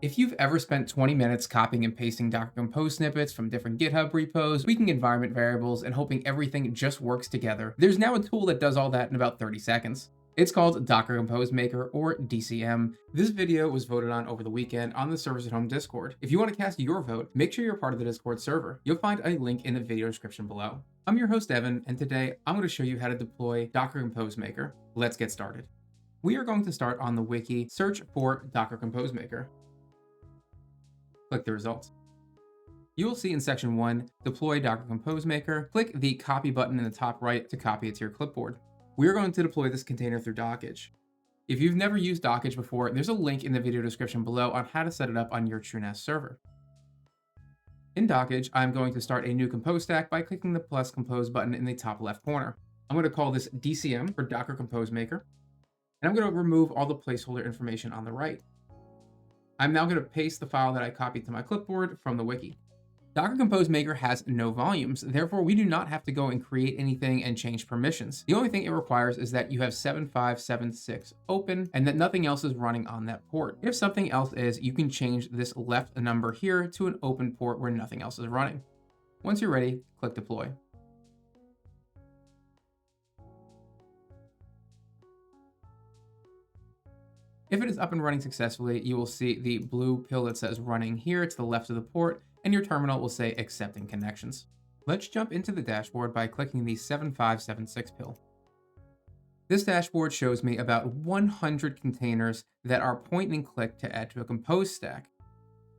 If you've ever spent 20 minutes copying and pasting Docker Compose snippets from different GitHub repos, tweaking environment variables, and hoping everything just works together, there's now a tool that does all that in about 30 seconds. It's called Docker Composemaker, or DCM. This video was voted on over the weekend on the Servers at Home Discord. If you want to cast your vote, make sure you're part of the Discord server. You'll find a link in the video description below. I'm your host, Evan, and today I'm going to show you how to deploy Docker Composemaker. Let's get started. We are going to start on the Wiki, search for Docker Composemaker. Click the results. You will see in section 1, Deploy Docker Composemaker. Click the copy button in the top right to copy it to your clipboard. We are going to deploy this container through Dockge. If you've never used Dockge before, there's a link in the video description below on how to set it up on your TrueNAS server. In Dockge, I'm going to start a new compose stack by clicking the plus compose button in the top left corner. I'm going to call this DCM for Docker Composemaker, and I'm going to remove all the placeholder information on the right. I'm now going to paste the file that I copied to my clipboard from the wiki. Docker Composemaker has no volumes, therefore we do not have to go and create anything and change permissions. The only thing it requires is that you have 7576 open and that nothing else is running on that port. If something else is, you can change this left number here to an open port where nothing else is running. Once you're ready, click deploy. If it is up and running successfully, you will see the blue pill that says running here to the left of the port, and your terminal will say accepting connections. Let's jump into the dashboard by clicking the 7576 pill. This dashboard shows me about 100 containers that are point and click to add to a compose stack.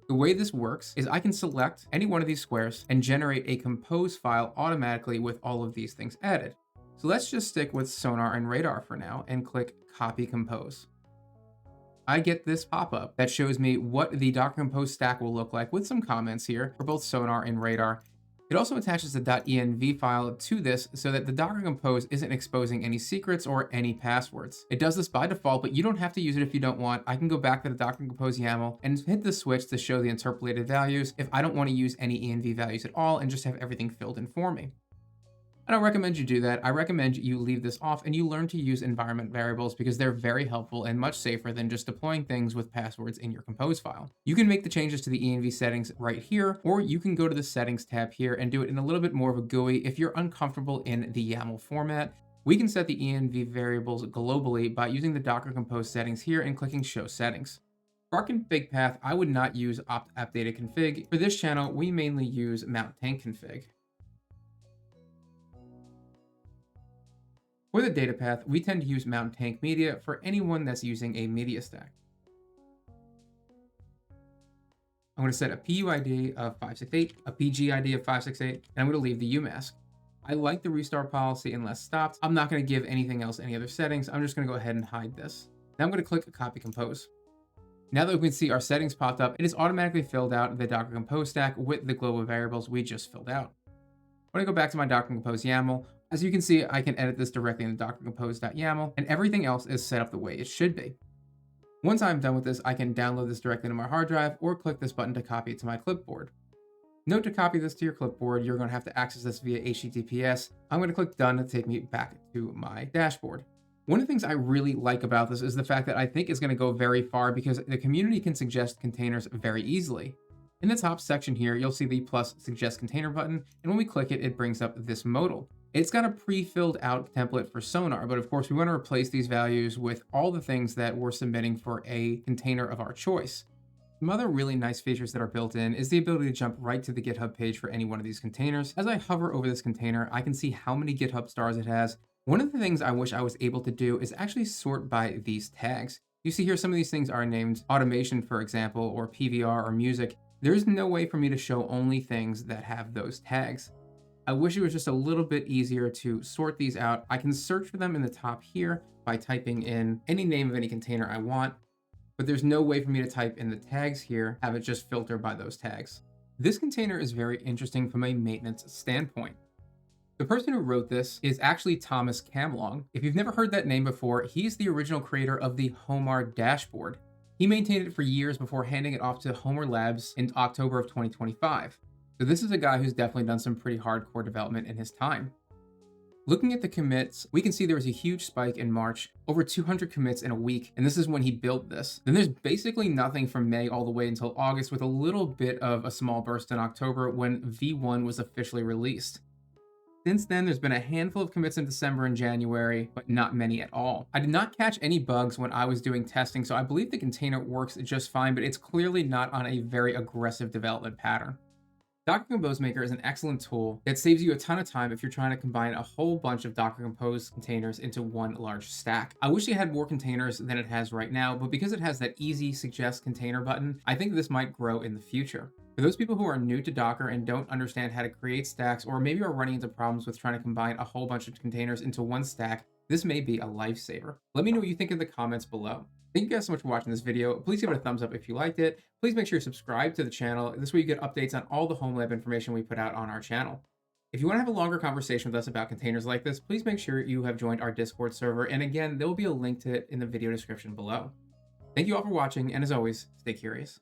The way this works is I can select any one of these squares and generate a compose file automatically with all of these things added. So let's just stick with Sonar and Radar for now and click copy compose. I get this pop-up that shows me what the Docker Compose stack will look like with some comments here for both Sonar and Radar. It also attaches the .env file to this so that the Docker Compose isn't exposing any secrets or any passwords. It does this by default, but you don't have to use it if you don't want. I can go back to the Docker Compose YAML and hit the switch to show the interpolated values if I don't want to use any env values at all and just have everything filled in for me. I don't recommend you do that. I recommend you leave this off and you learn to use environment variables because they're very helpful and much safer than just deploying things with passwords in your compose file. You can make the changes to the env settings right here, or you can go to the settings tab here and do it in a little bit more of a GUI if you're uncomfortable in the YAML format. We can set the env variables globally by using the Docker Compose settings here and clicking show settings. For our config path, I would not use opt app data config. For this channel, we mainly use mount tank config. For the data path, we tend to use mount tank media for anyone that's using a media stack. I'm going to set a PUID of 568, a PGID of 568, and I'm going to leave the UMask. I like the restart policy unless stopped. I'm not going to give anything else any other settings. I'm just going to go ahead and hide this. Now I'm going to click copy compose. Now that we can see our settings popped up, it has automatically filled out the Docker Compose stack with the global variables we just filled out. When I go back to my Docker Compose YAML, as you can see, I can edit this directly in the Docker Compose.yaml, and everything else is set up the way it should be. Once I'm done with this, I can download this directly to my hard drive or click this button to copy it to my clipboard. Note to copy this to your clipboard, you're going to have to access this via HTTPS. I'm going to click done to take me back to my dashboard. One of the things I really like about this is the fact that I think it's going to go very far because the community can suggest containers very easily. In the top section here, you'll see the plus suggest container button, and when we click it, it brings up this modal. It's got a pre-filled out template for Sonar, but of course we want to replace these values with all the things that we're submitting for a container of our choice. Some other really nice features that are built in is the ability to jump right to the GitHub page for any one of these containers. As I hover over this container, I can see how many GitHub stars it has. One of the things I wish I was able to do is actually sort by these tags. You see here some of these things are named automation, for example, or PVR or music. There's no way for me to show only things that have those tags. I wish it was just a little bit easier to sort these out. I can search for them in the top here by typing in any name of any container I want, but there's no way for me to type in the tags here, have it just filter by those tags. This container is very interesting from a maintenance standpoint. The person who wrote this is actually Thomas Camlong. If you've never heard that name before, he's the original creator of the Homelab dashboard. He maintained it for years before handing it off to Homelab in October of 2025. So this is a guy who's definitely done some pretty hardcore development in his time. Looking at the commits, we can see there was a huge spike in March, over 200 commits in a week, and this is when he built this. Then there's basically nothing from May all the way until August, with a little bit of a small burst in October when V1 was officially released. Since then, there's been a handful of commits in December and January, but not many at all. I did not catch any bugs when I was doing testing, so I believe the container works just fine, but it's clearly not on a very aggressive development pattern. Docker Composemaker is an excellent tool that saves you a ton of time if you're trying to combine a whole bunch of Docker Compose containers into one large stack. I wish it had more containers than it has right now, but because it has that easy suggest container button, I think this might grow in the future. For those people who are new to Docker and don't understand how to create stacks, or maybe are running into problems with trying to combine a whole bunch of containers into one stack, this may be a lifesaver. Let me know what you think in the comments below. Thank you guys so much for watching this video. Please give it a thumbs up if you liked it. Please make sure you subscribe to the channel. This way you get updates on all the Homelab information we put out on our channel. If you want to have a longer conversation with us about containers like this, please make sure you have joined our Discord server. And again, there will be a link to it in the video description below. Thank you all for watching, and as always, stay curious.